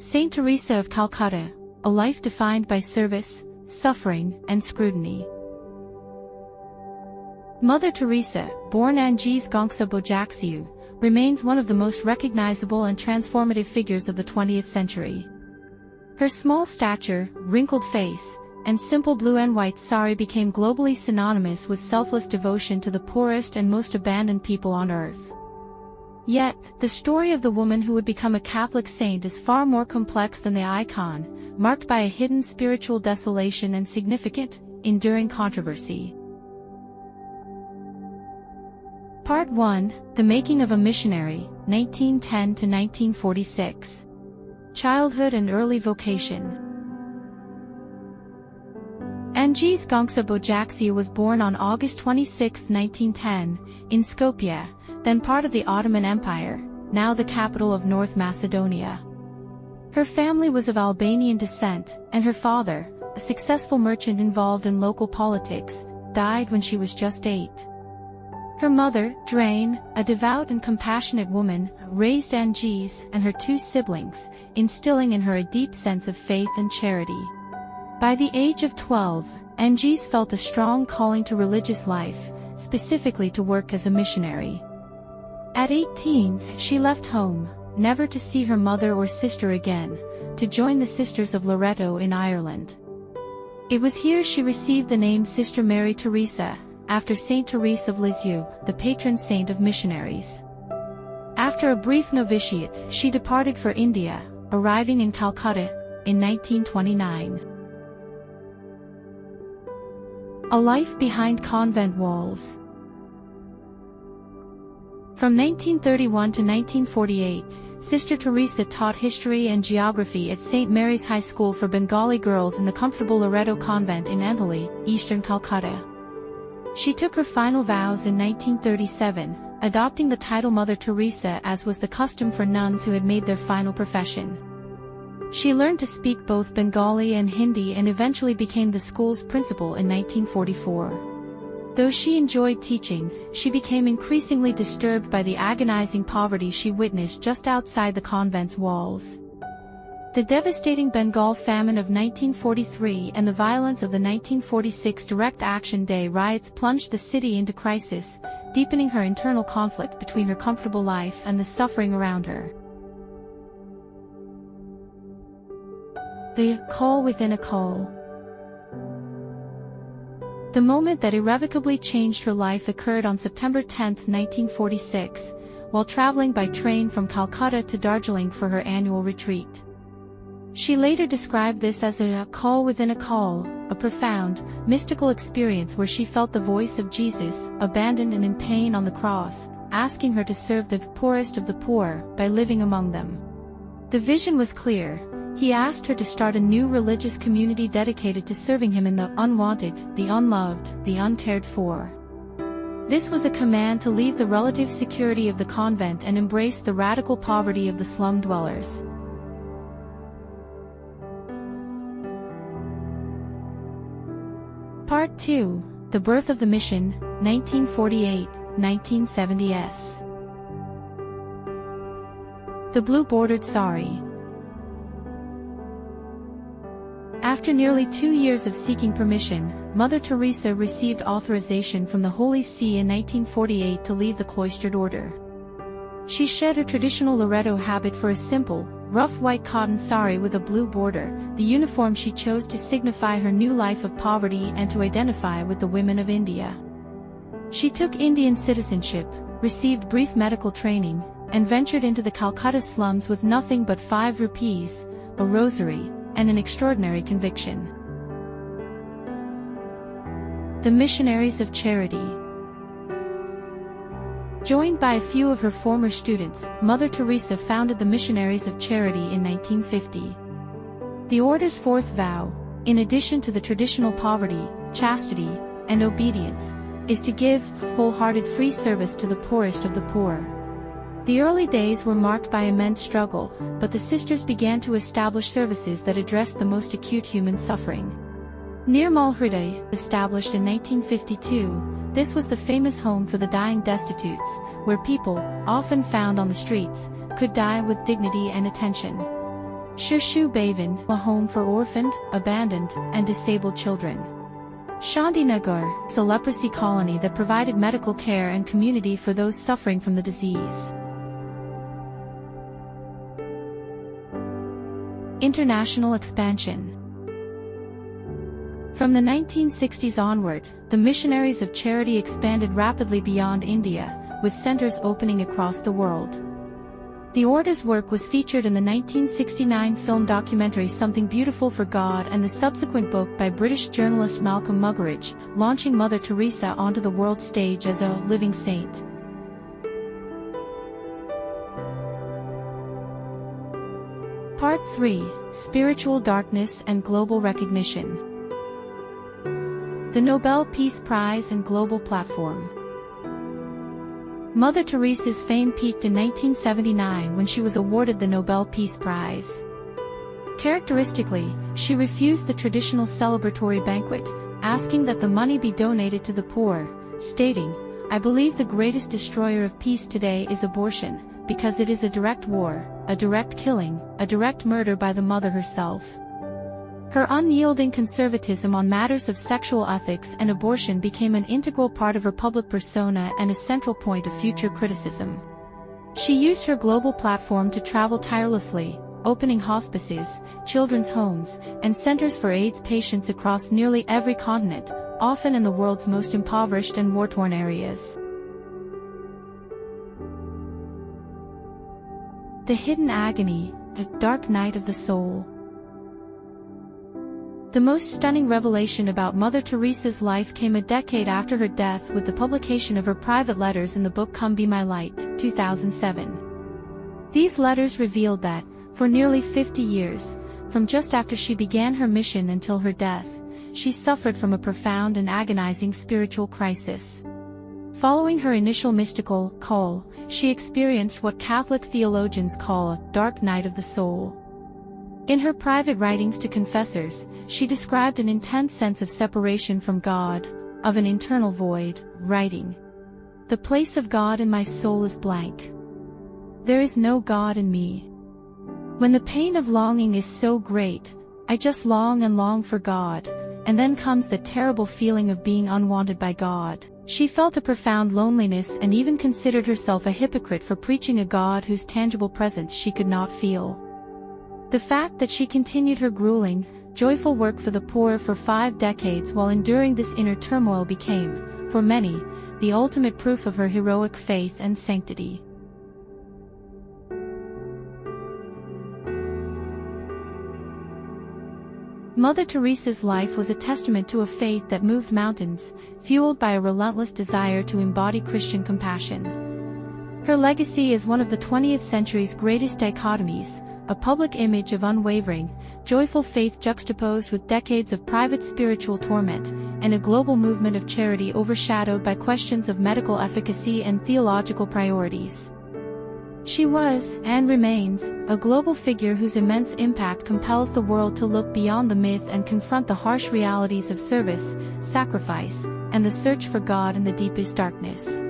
Saint Teresa of Calcutta, a life defined by service, suffering, and scrutiny. Mother Teresa, born Anjezë Gonxha Bojaxhiu, remains one of the most recognizable and transformative figures of the 20th century. Her small stature, wrinkled face, and simple blue and white sari became globally synonymous with selfless devotion to the poorest and most abandoned people on earth. Yet, the story of the woman who would become a Catholic saint is far more complex than the icon, marked by a hidden spiritual desolation and significant, enduring controversy. Part 1, The Making of a Missionary, 1910 to 1946. Childhood and Early Vocation. Anjezë Gonxha Bojaxhiu was born on August 26, 1910, in Skopje, then part of the Ottoman Empire, now the capital of North Macedonia. Her family was of Albanian descent, and her father, a successful merchant involved in local politics, died when she was just 8. Her mother, Drain, a devout and compassionate woman, raised Anjezë and her 2 siblings, instilling in her a deep sense of faith and charity. By the age of 12, Anjezë felt a strong calling to religious life, specifically to work as a missionary. At 18, she left home, never to see her mother or sister again, to join the Sisters of Loreto in Ireland. It was here she received the name Sister Mary Teresa, after Saint Teresa of Lisieux, the patron saint of missionaries. After a brief novitiate, she departed for India, arriving in Calcutta in 1929. A life behind convent walls. From 1931 to 1948, Sister Teresa taught history and geography at St. Mary's High School for Bengali girls in the comfortable Loreto Convent in Antoli, eastern Calcutta. She took her final vows in 1937, adopting the title Mother Teresa as was the custom for nuns who had made their final profession. She learned to speak both Bengali and Hindi and eventually became the school's principal in 1944. Though she enjoyed teaching, she became increasingly disturbed by the agonizing poverty she witnessed just outside the convent's walls. The devastating Bengal famine of 1943 and the violence of the 1946 Direct Action Day riots plunged the city into crisis, deepening her internal conflict between her comfortable life and the suffering around her. The call within a call. The moment that irrevocably changed her life occurred on September 10, 1946, while traveling by train from Calcutta to Darjeeling for her annual retreat. She later described this as a call within a call, a profound, mystical experience where she felt the voice of Jesus, abandoned and in pain on the cross, asking her to serve the poorest of the poor by living among them. The vision was clear. He asked her to start a new religious community dedicated to serving him in the unwanted, the unloved, the uncared for. This was a command to leave the relative security of the convent and embrace the radical poverty of the slum dwellers. Part 2, The Birth of the Mission, 1948-1970s. The Blue-Bordered Sari. After nearly 2 years of seeking permission, Mother Teresa received authorization from the Holy See in 1948 to leave the cloistered order. She shed her traditional Loreto habit for a simple, rough white cotton sari with a blue border, the uniform she chose to signify her new life of poverty and to identify with the women of India. She took Indian citizenship, received brief medical training, and ventured into the Calcutta slums with nothing but 5 rupees, a rosary, and an extraordinary conviction. The Missionaries of Charity. Joined by a few of her former students, Mother Teresa founded the Missionaries of Charity in 1950. The order's 4th vow, in addition to the traditional poverty, chastity, and obedience, is to give wholehearted free service to the poorest of the poor. The early days were marked by immense struggle, but the sisters began to establish services that addressed the most acute human suffering. Nirmal Hriday, established in 1952, this was the famous home for the dying destitutes, where people, often found on the streets, could die with dignity and attention. Shirshu Bhavan, a home for orphaned, abandoned, and disabled children. Shandinagar, a leprosy colony that provided medical care and community for those suffering from the disease. International expansion. From the 1960s onward, the Missionaries of Charity expanded rapidly beyond India, with centers opening across the world. The Order's work was featured in the 1969 film documentary Something Beautiful for God and the subsequent book by British journalist Malcolm Muggeridge, launching Mother Teresa onto the world stage as a living saint. Part 3: Spiritual Darkness and Global Recognition. The Nobel Peace Prize and Global Platform. Mother Teresa's fame peaked in 1979 when she was awarded the Nobel Peace Prize. Characteristically, she refused the traditional celebratory banquet, asking that the money be donated to the poor, stating, "I believe the greatest destroyer of peace today is abortion, because it is a direct war, a direct killing, a direct murder by the mother herself." Her unyielding conservatism on matters of sexual ethics and abortion became an integral part of her public persona and a central point of future criticism. She used her global platform to travel tirelessly, opening hospices, children's homes, and centers for AIDS patients across nearly every continent, often in the world's most impoverished and war-torn areas. The Hidden Agony, a Dark Night of the Soul. The most stunning revelation about Mother Teresa's life came a decade after her death with the publication of her private letters in the book Come Be My Light, 2007. These letters revealed that, for nearly 50 years, from just after she began her mission until her death, she suffered from a profound and agonizing spiritual crisis. Following her initial mystical call, she experienced what Catholic theologians call a dark night of the soul. In her private writings to confessors, she described an intense sense of separation from God, of an internal void, writing, "The place of God in my soul is blank. There is no God in me. When the pain of longing is so great, I just long and long for God, and then comes the terrible feeling of being unwanted by God." She felt a profound loneliness and even considered herself a hypocrite for preaching a God whose tangible presence she could not feel. The fact that she continued her grueling, joyful work for the poor for 5 decades while enduring this inner turmoil became, for many, the ultimate proof of her heroic faith and sanctity. Mother Teresa's life was a testament to a faith that moved mountains, fueled by a relentless desire to embody Christian compassion. Her legacy is one of the 20th century's greatest dichotomies, a public image of unwavering, joyful faith juxtaposed with decades of private spiritual torment, and a global movement of charity overshadowed by questions of medical efficacy and theological priorities. She was, and remains, a global figure whose immense impact compels the world to look beyond the myth and confront the harsh realities of service, sacrifice, and the search for God in the deepest darkness.